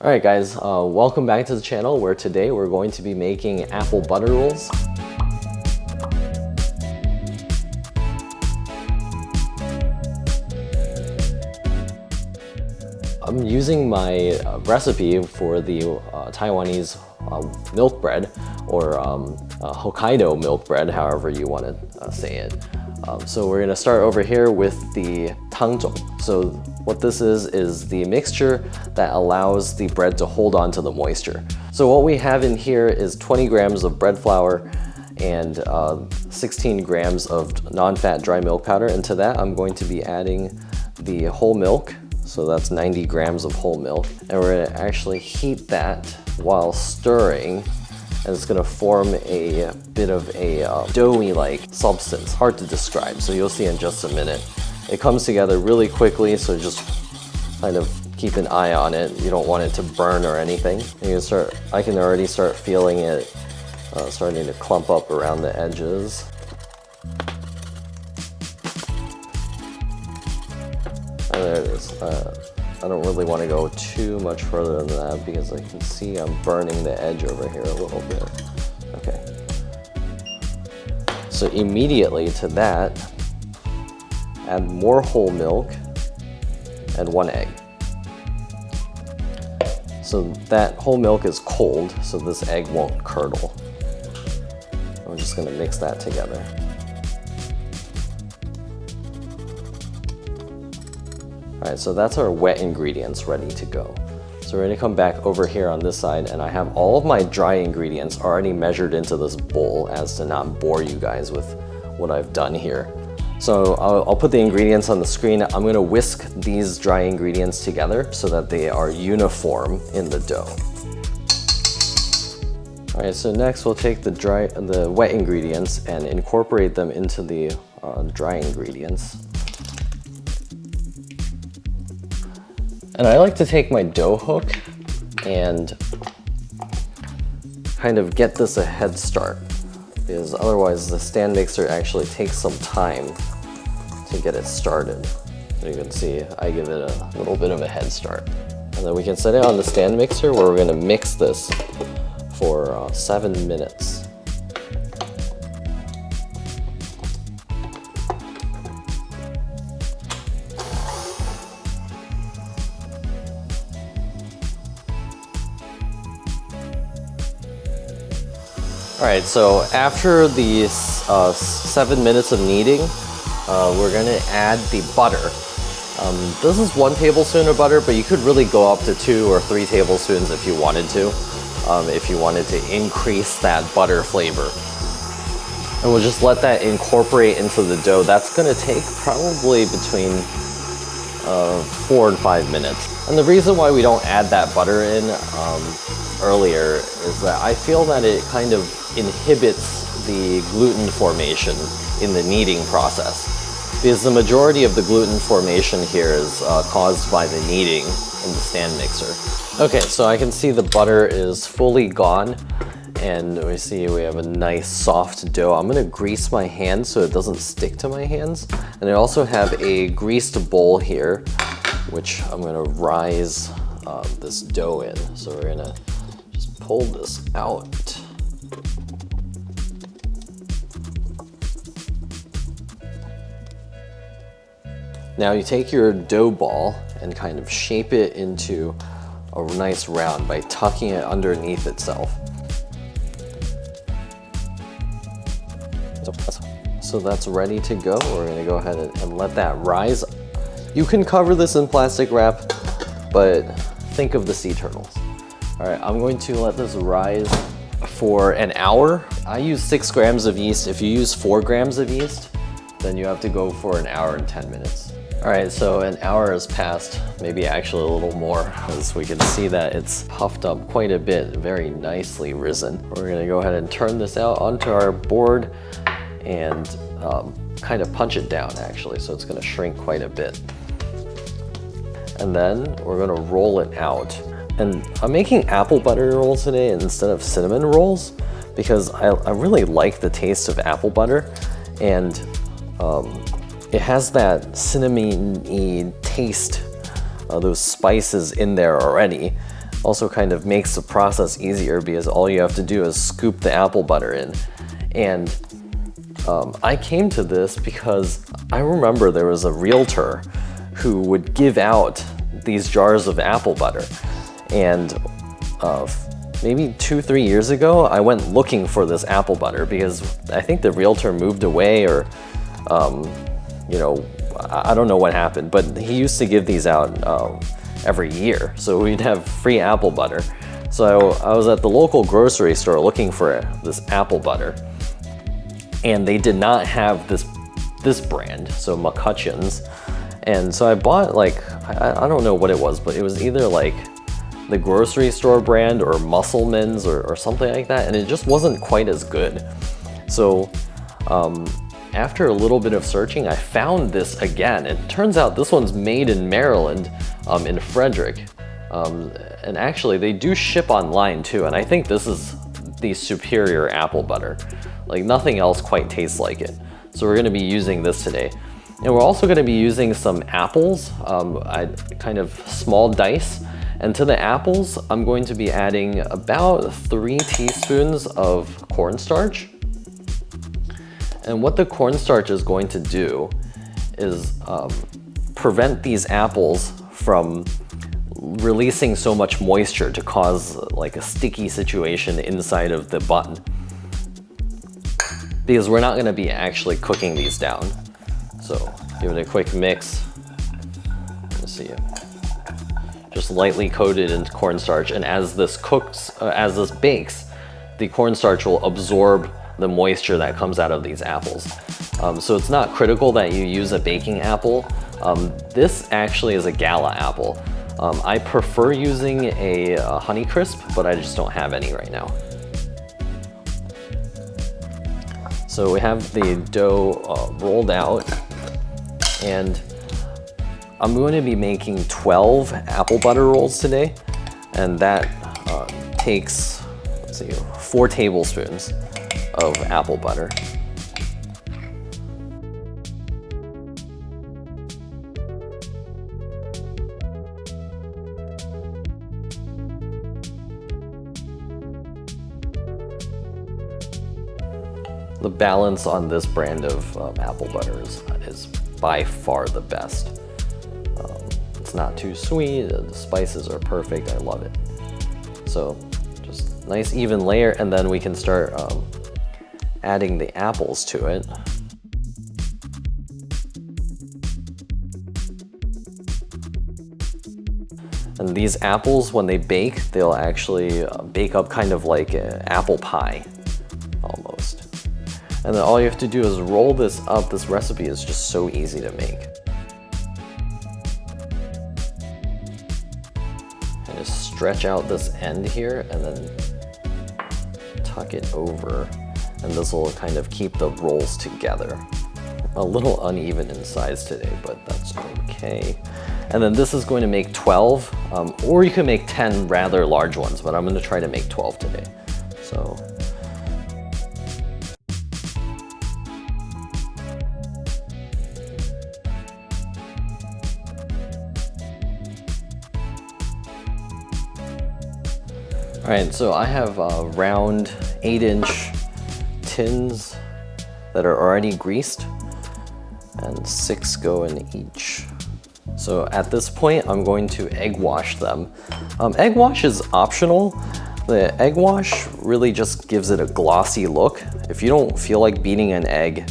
Alright guys, welcome back to the channel where today we're going to be making apple butter rolls. I'm using my recipe for the Taiwanese milk bread, or Hokkaido milk bread, however you want to say it. So we're going to start over here with the Tang. So what this is the mixture that allows the bread to hold on to the moisture. So what we have in here is 20 grams of bread flour and 16 grams of non-fat dry milk powder. And to that I'm going to be adding the whole milk. So that's 90 grams of whole milk. And we're gonna actually heat that while stirring. And it's gonna form a bit of a doughy-like substance, hard to describe. So you'll see in just a minute. It comes together really quickly, so just kind of keep an eye on it. You don't want it to burn or anything. I can already start feeling it starting to clump up around the edges. Oh, there it is. I don't really want to go too much further than that because I can see I'm burning the edge over here a little bit. Okay. So immediately to that, add more whole milk and 1 egg. So that whole milk is cold, so this egg won't curdle. I'm just going to mix that together. Alright, so that's our wet ingredients ready to go. So we're going to come back over here on this side, and I have all of my dry ingredients already measured into this bowl as to not bore you guys with what I've done here. So I'll put the ingredients on the screen. I'm going to whisk these dry ingredients together so that they are uniform in the dough. Alright, so next we'll take the wet ingredients and incorporate them into the dry ingredients. And I like to take my dough hook and kind of get this a head start, because otherwise the stand mixer actually takes some time to get it started. So you can see I give it a little bit of a head start. And then we can set it on the stand mixer where we're going to mix this for 7 minutes. Alright, so after these 7 minutes of kneading, we're going to add the butter. This is 1 tablespoon of butter, but you could really go up to 2 or 3 tablespoons if you wanted to, if you wanted to increase that butter flavor. And we'll just let that incorporate into the dough. That's going to take probably between 4 and 5 minutes. And the reason why we don't add that butter in earlier is that I feel that it kind of inhibits the gluten formation in the kneading process, because the majority of the gluten formation here is caused by the kneading in the stand mixer. Okay, so I can see the butter is fully gone, and we see we have a nice soft dough. I'm going to grease my hands so it doesn't stick to my hands. And I also have a greased bowl here, which I'm going to rise this dough in. So we're going to just pull this out. Now you take your dough ball and kind of shape it into a nice round by tucking it underneath itself. So that's ready to go. We're going to go ahead and let that rise. You can cover this in plastic wrap, but think of the sea turtles. All right, I'm going to let this rise for an hour. I use 6 grams of yeast. If you use 4 grams of yeast, then you have to go for an hour and 10 minutes. All right, so an hour has passed, maybe actually a little more, as we can see that it's puffed up quite a bit, very nicely risen. We're gonna go ahead and turn this out onto our board and kind of punch it down actually, so it's gonna shrink quite a bit. And then we're gonna roll it out. And I'm making apple butter rolls today instead of cinnamon rolls because I really like the taste of apple butter, and it has that cinnamon-y taste, those spices in there already. Also kind of makes the process easier because all you have to do is scoop the apple butter in. And I came to this because I remember there was a realtor who would give out these jars of apple butter. And maybe 2-3 years ago, I went looking for this apple butter because I think the realtor moved away, or you know, I don't know what happened, but he used to give these out every year. So we'd have free apple butter. So I was at the local grocery store looking for this apple butter, and they did not have this brand, so McCutcheon's. And so I bought, like, I don't know what it was, but it was either like the grocery store brand or Musselman's or something like that, and it just wasn't quite as good. So after a little bit of searching, I found this again. It turns out this one's made in Maryland, in Frederick. And actually they do ship online too, and I think this is the superior apple butter. Like, nothing else quite tastes like it. So we're gonna be using this today. And we're also gonna be using some apples, kind of small dice. And to the apples, I'm going to be adding about 3 teaspoons of cornstarch. And what the cornstarch is going to do is prevent these apples from releasing so much moisture to cause like a sticky situation inside of the bun. Because we're not gonna be actually cooking these down. So give it a quick mix. Let's see. Just lightly coated in cornstarch, and as this cooks, as this bakes, the cornstarch will absorb the moisture that comes out of these apples. So it's not critical that you use a baking apple. This actually is a gala apple. I prefer using a Honeycrisp, but I just don't have any right now. So we have the dough rolled out, and I'm going to be making 12 apple butter rolls today, and that takes, let's see, 4 tablespoons of apple butter. The balance on this brand of apple butter is by far the best. It's not too sweet, the spices are perfect, I love it. So just nice even layer, and then we can start adding the apples to it. And these apples, when they bake, they'll actually bake up kind of like an apple pie, almost. And then all you have to do is roll this up. This recipe is just so easy to make. And just stretch out this end here and then tuck it over. And this will kind of keep the rolls together. A little uneven in size today, but that's okay. And then this is going to make 12, or you can make 10 rather large ones, but I'm going to try to make 12 today. So. All right, so I have round 8-inch tins that are already greased, and 6 go in each. So at this point, I'm going to egg wash them. Egg wash is optional. The egg wash really just gives it a glossy look. If you don't feel like beating an egg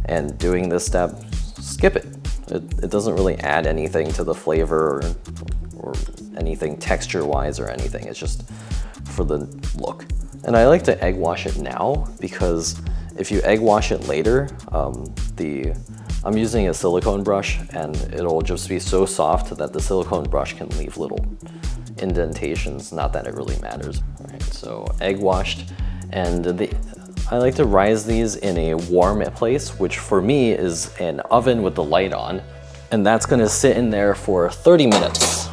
and doing this step, skip it. It doesn't really add anything to the flavor or anything texture-wise or anything. It's just for the look. And I like to egg wash it now because if you egg wash it later, I'm using a silicone brush and it'll just be so soft that the silicone brush can leave little indentations, not that it really matters. All right, so egg washed, and I like to rise these in a warm place, which for me is an oven with the light on, and that's gonna sit in there for 30 minutes.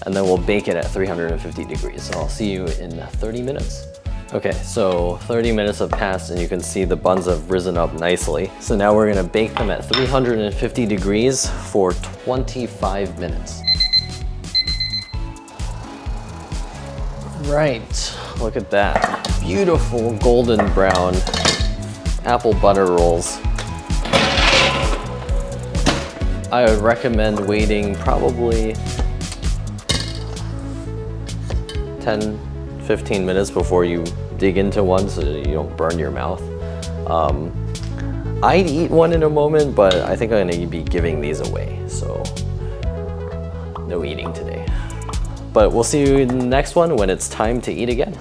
And then we'll bake it at 350 degrees. So I'll see you in 30 minutes. Okay, so 30 minutes have passed and you can see the buns have risen up nicely. So now we're gonna bake them at 350 degrees for 25 minutes. right, look at that. Beautiful golden brown apple butter rolls. I would recommend waiting probably 10-15 minutes before you dig into one so you don't burn your mouth. I'd eat one in a moment, but I think I'm gonna be giving these away, so no eating today. But we'll see you in the next one when it's time to eat again.